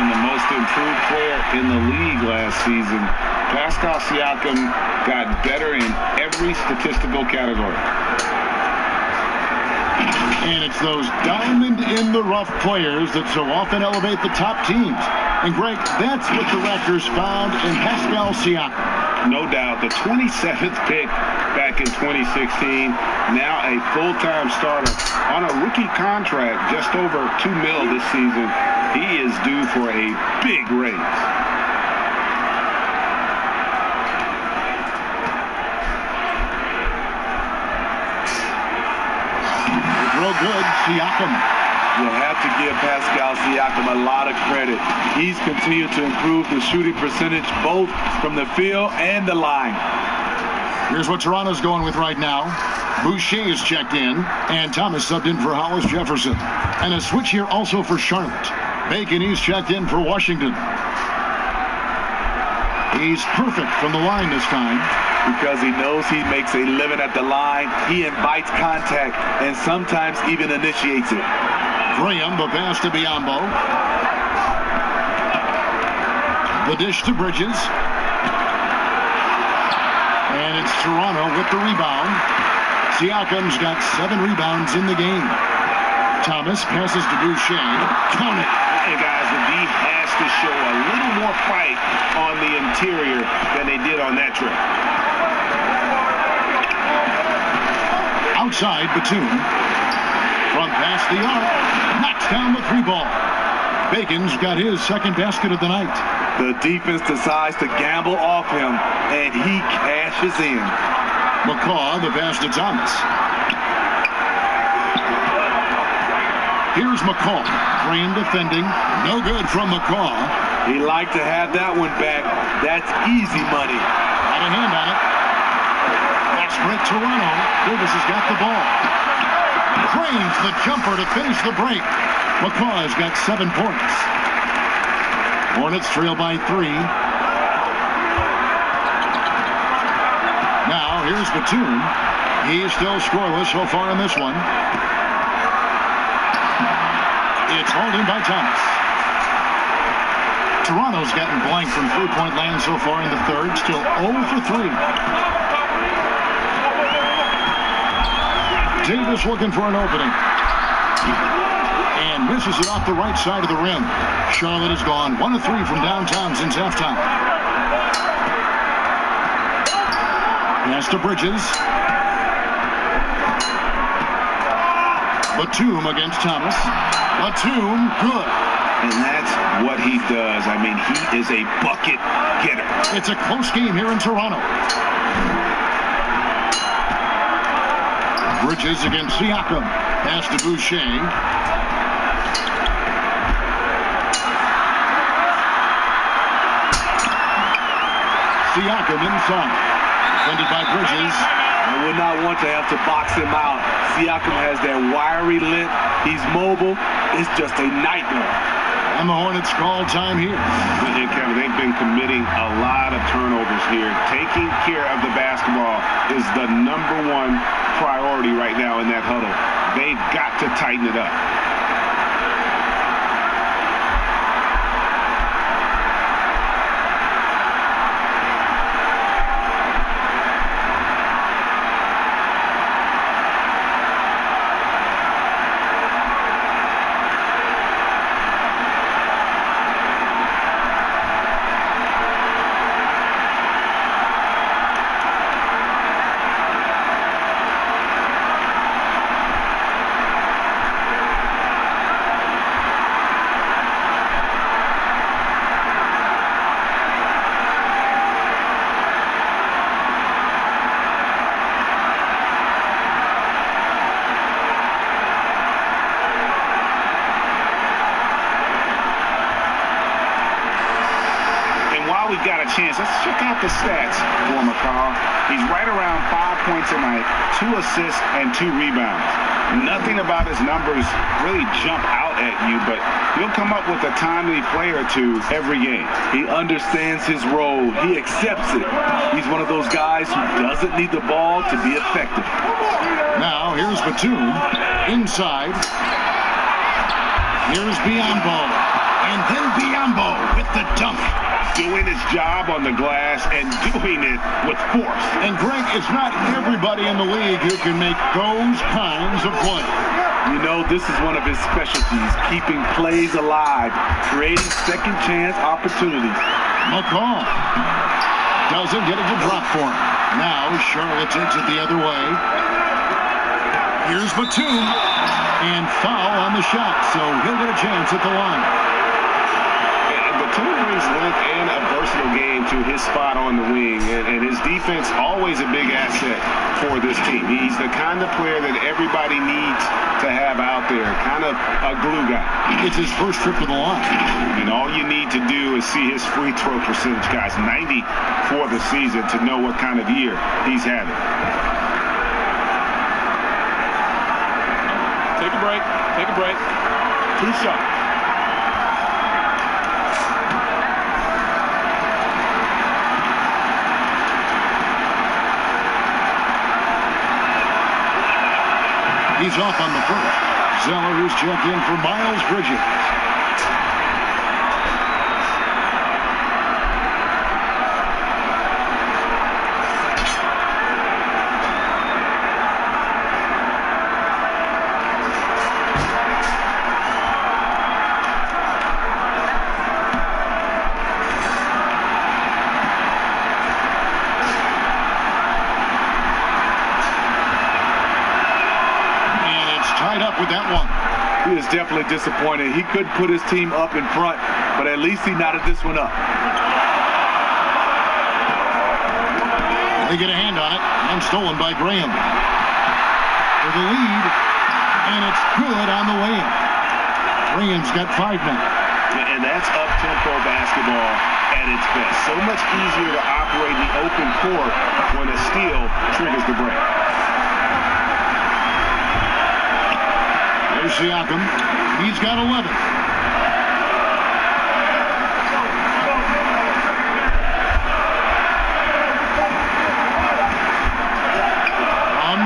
Speaker 5: And the most improved player in the league last season, Pascal Siakam, got better in every statistical category.
Speaker 1: And it's those diamond-in-the-rough players that so often elevate the top teams. And, Greg, that's what the Raptors found in Pascal Siakam.
Speaker 5: No doubt. The 27th pick back in 2016. Now a full-time starter on a rookie contract, just over $2 million this season. He is due for a big raise.
Speaker 1: Real good, Siakam.
Speaker 4: You have to give Pascal Siakam a lot of credit. He's continued to improve the shooting percentage both from the field and the line.
Speaker 1: Here's what Toronto's going with right now. Boucher is checked in, and Thomas subbed in for Hollis Jefferson. And a switch here also for Charlotte. Bacon, he's checked in for Washington. He's perfect from the line this time.
Speaker 4: Because he knows he makes a living at the line. He invites contact and sometimes even initiates it.
Speaker 1: Graham, the pass to Biombo. The dish to Bridges. And it's Toronto with the rebound. Siakam's got 7 rebounds in the game. Thomas passes to Boucher. Count it.
Speaker 5: Hey, guys, the D has to show a little more fight on the interior than they did on that trip.
Speaker 1: Outside, Batum. From past the arc. Knocks down the 3 ball. Bacon's got his second basket of the night.
Speaker 4: The defense decides to gamble off him, and he cashes in.
Speaker 1: McCaw, the pass to Thomas. Here's McCaw. Graham defending. No good from McCaw.
Speaker 4: He liked to have that one back. That's easy money.
Speaker 1: Got a hand on it. Fast break Toronto. Davis has got the ball. Drains the jumper to finish the break. McCaw has got 7 points. Hornets trail by 3. Now here's Batum. He's still scoreless so far in this one. It's hauled in by Thomas. Toronto's gotten blank from three-point land so far in the third. Still 0 for 3. Davis looking for an opening. And misses it off the right side of the rim. Charlotte has gone 1 of 3 from downtown since halftime. Pass to Bridges. Batum against Thomas. Batum, good.
Speaker 5: And that's what he does. I mean, he is a bucket getter.
Speaker 1: It's a close game here in Toronto. Bridges against Siakam. Pass to Boucher. Siakam inside. Defended by Bridges.
Speaker 4: I would not want to have to box him out. Siakam has that wiry length. He's mobile. It's just a nightmare.
Speaker 1: And the Hornets call time here.
Speaker 5: And Kevin, they've been committing a lot of turnovers here. Taking care of the basketball is the #1 priority right now in that huddle. They've got to tighten it up. We've got a chance. Let's check out the stats for McCall. He's right around 5 points a night, 2 assists, and 2 rebounds. Nothing about his numbers really jump out at you, but he'll come up with a timely play or two every game.
Speaker 4: He understands his role. He accepts it. He's one of those guys who doesn't need the ball to be effective.
Speaker 1: Now, here's Batum inside. Here's Biyombo. And then Biyombo with the dunk.
Speaker 5: Doing his job on the glass and doing it with force.
Speaker 1: And Greg, it's not everybody in the league who can make those kinds of plays.
Speaker 4: You know, this is one of his specialties, keeping plays alive, creating second chance opportunities.
Speaker 1: McCall doesn't get a good drop for him. Now Charlotte takes it the other way. Here's Batum, and foul on the shot, so he'll get a chance at the line.
Speaker 5: Batum brings length and a versatile game to his spot on the wing, and his defense always a big asset for this team. He's the kind of player that everybody needs to have out there, kind of a glue guy.
Speaker 1: It's his first trip to the line.
Speaker 5: And all you need to do is see his free throw percentage, guys, 90 for the season, to know what kind of year he's having.
Speaker 9: Take a break. Take a break. 2 shots.
Speaker 1: He's off on the first. Zeller, who's checked in for Miles Bridges. With that one.
Speaker 4: He is definitely disappointed. He couldn't put his team up in front, but at least he knotted this one up.
Speaker 1: They get a hand on it, and stolen by Graham. For the lead, and it's good on the way in. Graham's got 5 now.
Speaker 5: And that's up-tempo basketball at its best. So much easier to operate the open court when a steal triggers the break.
Speaker 1: There's Siakam. He's got 11. On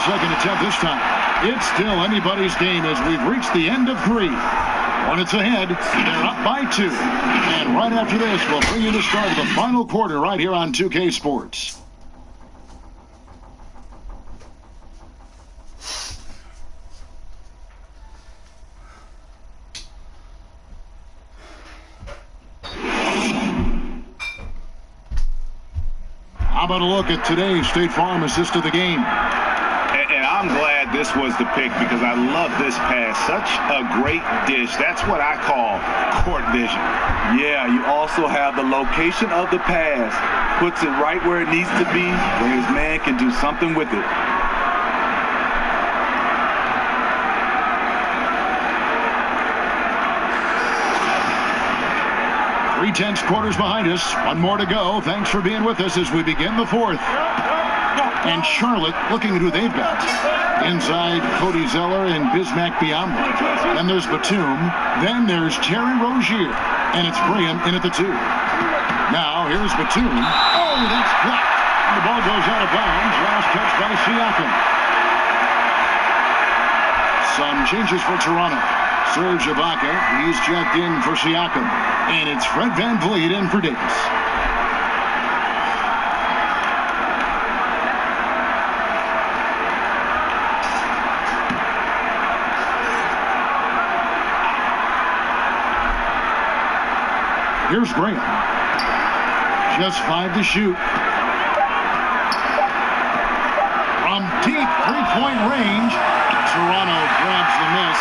Speaker 1: second attempt this time. It's still anybody's game as we've reached the end of 3. Hornets ahead. They're up by 2. And right after this, we'll bring you the start of the final quarter right here on 2K Sports. How about a look at today's State Farm assist of the game?
Speaker 5: And I'm glad this was the pick because I love this pass. Such a great dish. That's what I call court vision.
Speaker 4: Yeah, you also have the location of the pass. Puts it right where it needs to be, where his man can do something with it.
Speaker 1: Three-tenths quarters behind us. One more to go. Thanks for being with us as we begin the 4th. And Charlotte looking at who they've got. Inside, Cody Zeller and Bismack Biyombo. Then there's Batum. Then there's Terry Rozier. And it's Graham in at the 2. Now, here's Batum. Oh, that's blocked. And the ball goes out of bounds. Last touch by Siakam. Some changes for Toronto. Serge Ibaka, he's checked in for Siakam. And it's Fred VanVleet in for Davis. Here's Graham. Just 5 to shoot. From deep three-point range, Toronto grabs the miss.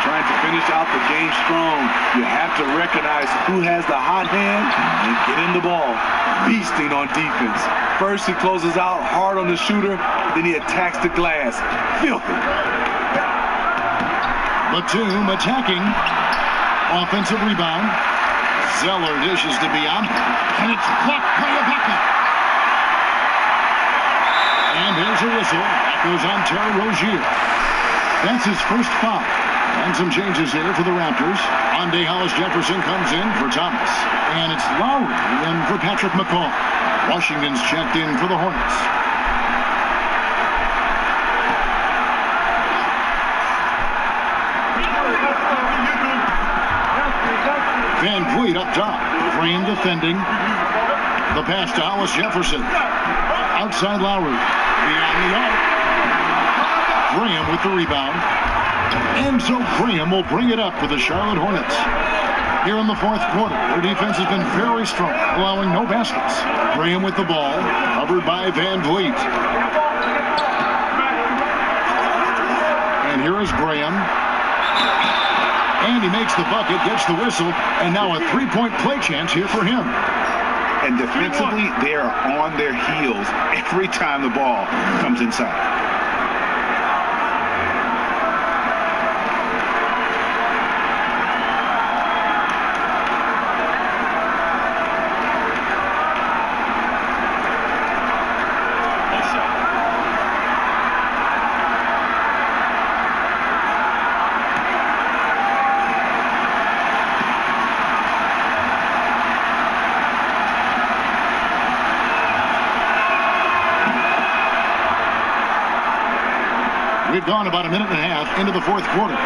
Speaker 4: Trying to finish out the game strong. You have to recognize who has the hot hand and get in the ball. Feasting on defense. First he closes out hard on the shooter, then he attacks the glass. Filthy.
Speaker 1: Batum attacking. Offensive rebound. Zeller dishes to Biyombo. And it's blocked by Ibaka. And there's a whistle. That goes on Terry Rozier. That's his first foul. And some changes here for the Raptors. Ande Hollis-Jefferson comes in for Thomas. And it's Lowry in for Patrick McCaw. Washington's checked in for the Hornets. VanVleet up top. Graham defending. The pass to Hollis-Jefferson. Outside Lowry. Beyond the arc. Graham with the rebound. And so Graham will bring it up for the Charlotte Hornets. Here in the 4th quarter, their defense has been very strong, allowing no baskets. Graham with the ball, covered by VanVleet. And here is Graham. And he makes the bucket, gets the whistle, and now a three-point play chance here for him.
Speaker 5: And defensively, they are on their heels every time the ball comes inside.
Speaker 1: We've gone about a minute and a half into the 4th quarter.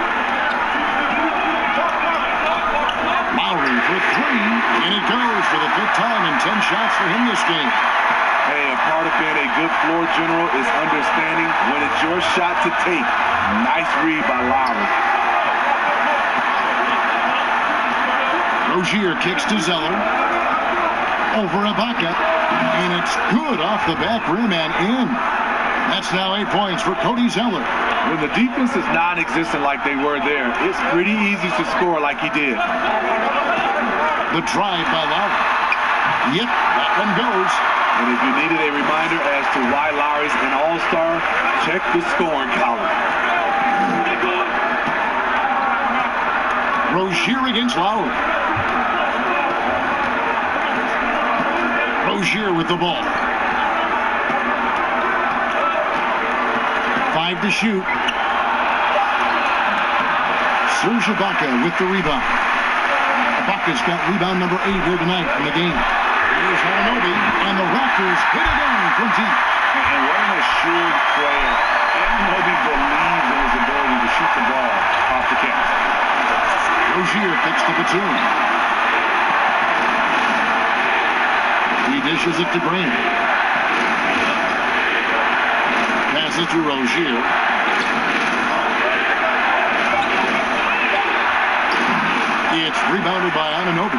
Speaker 1: Lowry for 3, and it goes for the 5th time and 10 shots for him this game.
Speaker 4: Hey, a part of being a good floor general is understanding when it's your shot to take. Nice read by Lowry.
Speaker 1: Rozier kicks to Zeller. Over Ibaka, and it's good off the back rim and in. That's now 8 points for Cody Zeller.
Speaker 4: When the defense is non-existent like they were there, it's pretty easy to score like he did.
Speaker 1: The drive by Lowry. Yep, that one goes.
Speaker 4: And if you needed a reminder as to why Lowry's an all-star, check the scoring column.
Speaker 1: Rozier against Lowry. Rozier with the ball. 5 to shoot. Serge Ibaka with the rebound. Ibaka's got rebound number 8 here tonight in the game. Here's Anunoby, and the Raptors hit again from deep.
Speaker 5: And what an assured player Nobody believes in his ability to shoot the ball off the catch.
Speaker 8: Rozier kicks to Batum. He dishes it to Green. Passes to Rozier. It's rebounded by Anunoby.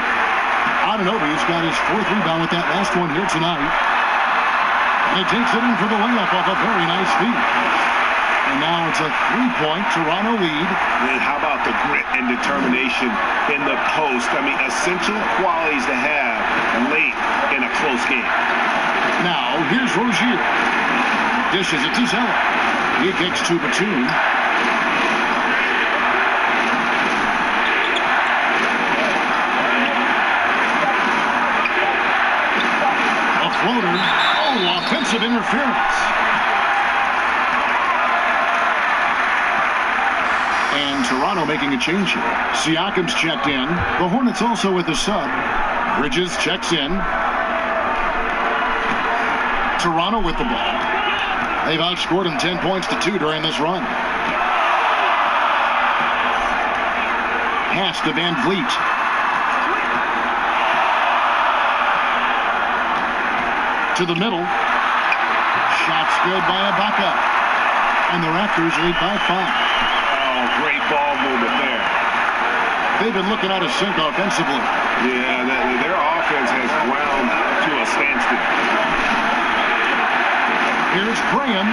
Speaker 8: Anunoby's got his 4th rebound with that last one here tonight. And he takes it in for the layup off a very nice feed. And now it's a 3-point Toronto lead.
Speaker 5: And how about the grit and determination in the post? I mean, essential qualities to have late in a close game.
Speaker 8: Now, here's Rozier. Dishes it to Zeller. He kicks to Batum. A floater. Oh, offensive interference. And Toronto making a change here. Siakam's checked in. The Hornets also with the sub. Bridges checks in. Toronto with the ball. They've outscored them 10 points to 2 during this run. Pass to Van Vliet. To the middle. Shot's good by Ibaka. And the Raptors lead by 5.
Speaker 5: Oh, great ball movement there.
Speaker 8: They've been looking out of sync offensively.
Speaker 5: Yeah, their offense has ground to a standstill.
Speaker 8: Here's Graham.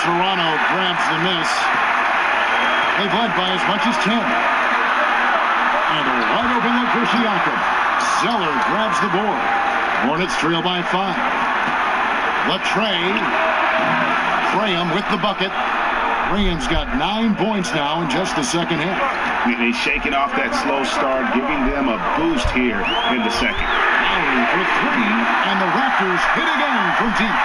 Speaker 8: Toronto grabs the miss. They've led by as much as 10. And a wide open look for Siakam. Zeller grabs the board. Hornets trail by 5. Latrey. Graham with the bucket. Graham's got 9 points now in just the second half.
Speaker 5: He's shaking off that slow start, giving them a boost here in the second.
Speaker 8: Lowry for 3, and the Raptors hit again from deep.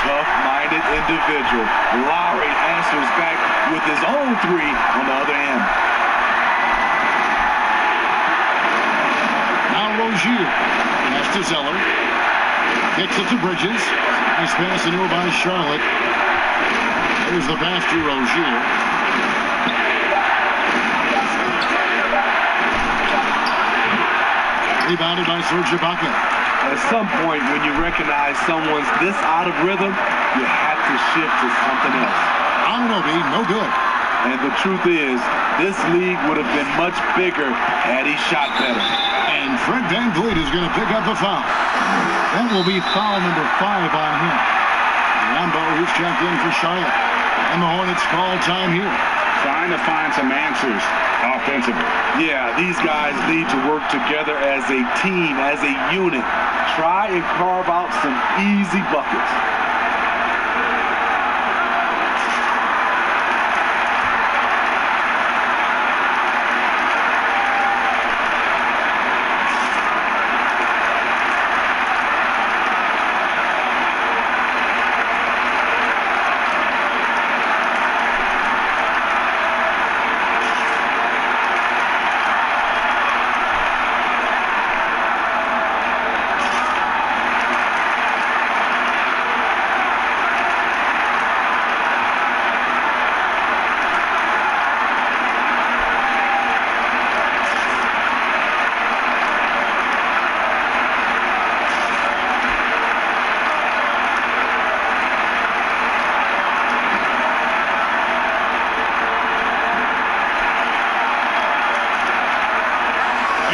Speaker 4: Tough-minded individual. Lowry answers back with his own 3 on the other end.
Speaker 8: Now Rozier. Pass to Zeller. Kicks it to Bridges. Nice pass in by Charlotte. Here's the pass to Rozier. Rebounded by Serge Ibaka.
Speaker 4: At some point, when you recognize someone's this out of rhythm, you have to shift to something else.
Speaker 8: Anunoby, no good.
Speaker 4: And the truth is, this league would have been much bigger had he shot better.
Speaker 8: And Fred Van Vliet is going to pick up a foul. That will be foul number 5 on him. Rambo, who's checked in for Charlotte. And the Hornets call time here.
Speaker 5: Trying to find some answers offensively.
Speaker 4: Yeah, these guys need to work together as a team, as a unit. Try and carve out some easy buckets.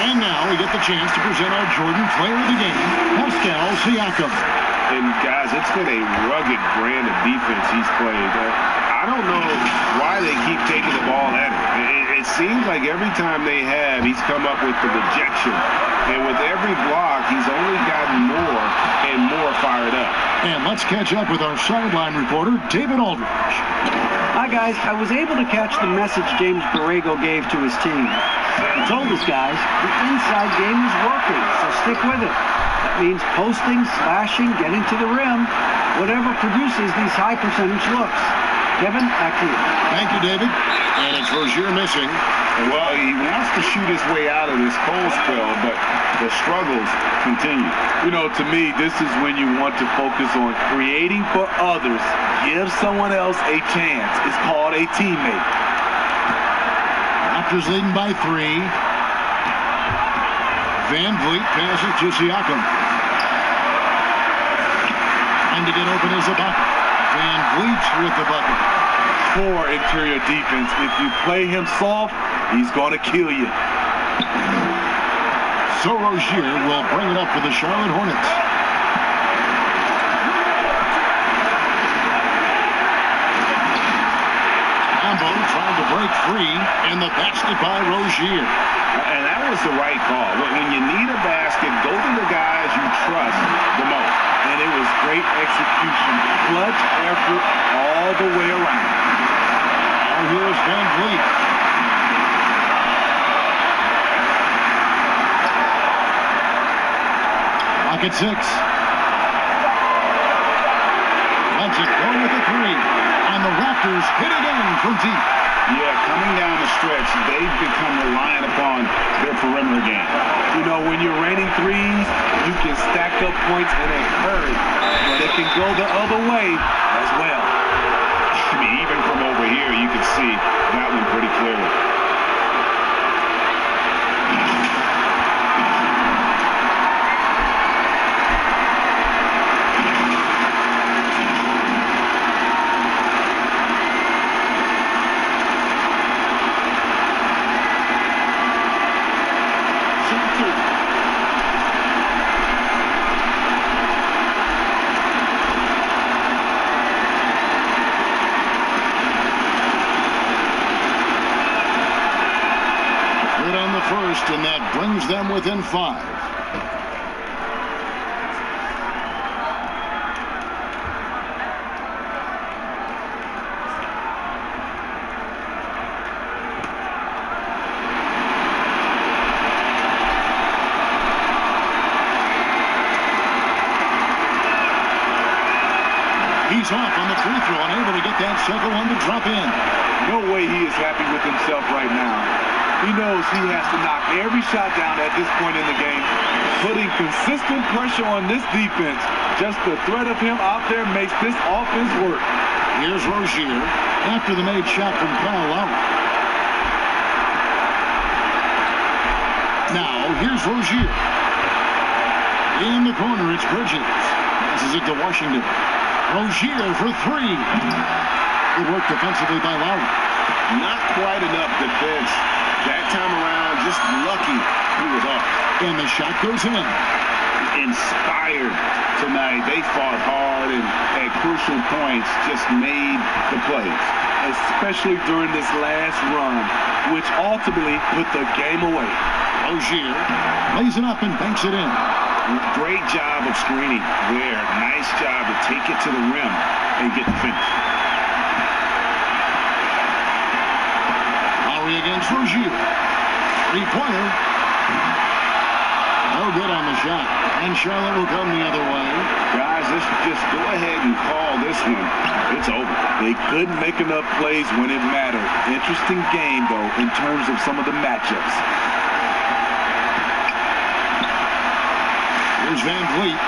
Speaker 8: And now we get the chance to present our Jordan Player of the Game, Pascal Siakam.
Speaker 5: And guys, it's been a rugged brand of defense he's played. I don't know why they keep taking the ball at him. It seems like every time they have, he's come up with the rejection. And with every block, he's only gotten more and more fired up.
Speaker 8: And let's catch up with our sideline reporter, David Aldridge.
Speaker 2: Hi, guys. I was able to catch the message James Borrego gave to his team. He told us, guys, the inside game is working, so stick with it. That means posting, slashing, getting to the rim, whatever produces these high percentage looks. Kevin, back to you.
Speaker 8: Thank you, David. And it's Rozier missing.
Speaker 5: Well, he wants to shoot his way out of this cold spell, but the struggles continue.
Speaker 4: You know, to me, this is when you want to focus on creating for others. Give someone else a chance. It's called a teammate.
Speaker 8: Raptors leading by 3. Van Vliet passes to Siakam. And to get open is the bucket. Van Vliet with the bucket.
Speaker 4: Poor interior defense. If you play him soft, he's going to kill you.
Speaker 8: So Rozier will bring it up for the Charlotte Hornets. Ambo trying to break free, and the basket by Rozier.
Speaker 5: And that was the right call. When you need a basket, go to the guys you trust the most.
Speaker 4: And it was great execution. Clutch effort all the way around.
Speaker 8: Now here's Van Vliet. Pocket 6. Lets it go with a 3. And the Raptors hit it in from deep.
Speaker 5: Yeah, coming down the stretch, they've become reliant upon their perimeter game.
Speaker 4: You know, when you're raining threes, you can stack up points in a hurry, but it can go the other way as well.
Speaker 5: I mean, even from over here, you can see that one pretty clearly.
Speaker 8: First, and that brings them within 5. He's off on the free throw, unable to get that second one to drop in.
Speaker 4: No way he is happy with himself right now. He knows he has to knock every shot down at this point in the game, putting consistent pressure on this defense. Just the threat of him out there makes this offense work.
Speaker 8: Here's Rozier after the made shot from Kyle Lowry. Now, here's Rozier. In the corner, it's Bridges. Passes it to Washington. Rozier for 3. Good work defensively by Lowry.
Speaker 5: Not quite enough defense. That time around, just lucky he was off.
Speaker 8: And the shot goes in.
Speaker 5: Inspired tonight. They fought hard and at crucial points just made the plays.
Speaker 4: Especially during this last run, which ultimately put the game away.
Speaker 8: Rozier lays it up and banks it in.
Speaker 5: Great job of screening there. Nice job to take it to the rim and get the finish.
Speaker 8: Lowry against Rozier. 3-pointer. No good on the shot. And Charlotte will come the other way.
Speaker 5: Guys, let's just go ahead and call this one. It's over.
Speaker 4: They couldn't make enough plays when it mattered. Interesting game, though, in terms of some of the matchups.
Speaker 8: Here's Van Vliet.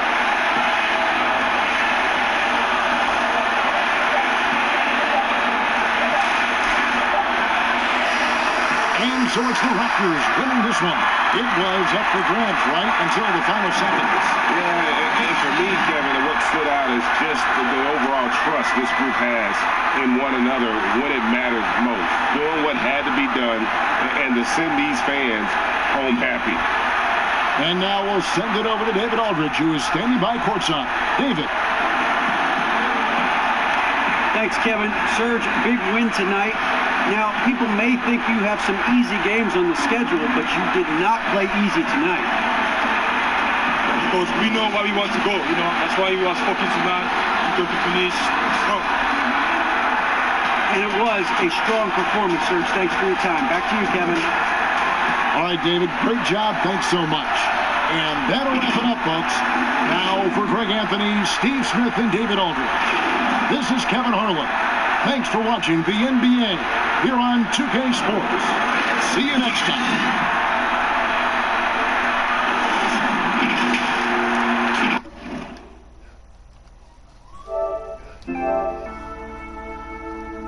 Speaker 8: And so it's the Raptors winning this one. It was up for grabs right until the final seconds.
Speaker 5: Yeah, and for me, Kevin, what stood out is just the overall trust this group has in one another when it matters most. Doing what had to be done and to send these fans home happy.
Speaker 8: And now we'll send it over to David Aldridge, who is standing by courtside. David.
Speaker 2: Thanks, Kevin. Serge, big win tonight. Now, people may think you have some easy games on the schedule, but you did not play easy tonight.
Speaker 12: Because we know where we want to go, That's why we was focused tonight. We got to finish strong.
Speaker 2: And it was a strong performance, Serge. Thanks for your time. Back to you, Kevin.
Speaker 8: All right, David. Great job. Thanks so much. And that'll wrap it up, folks. Now for Greg Anthony, Steve Smith, and David Aldridge. This is Kevin Harlan. Thanks for watching the NBA here on 2K Sports. See you next time.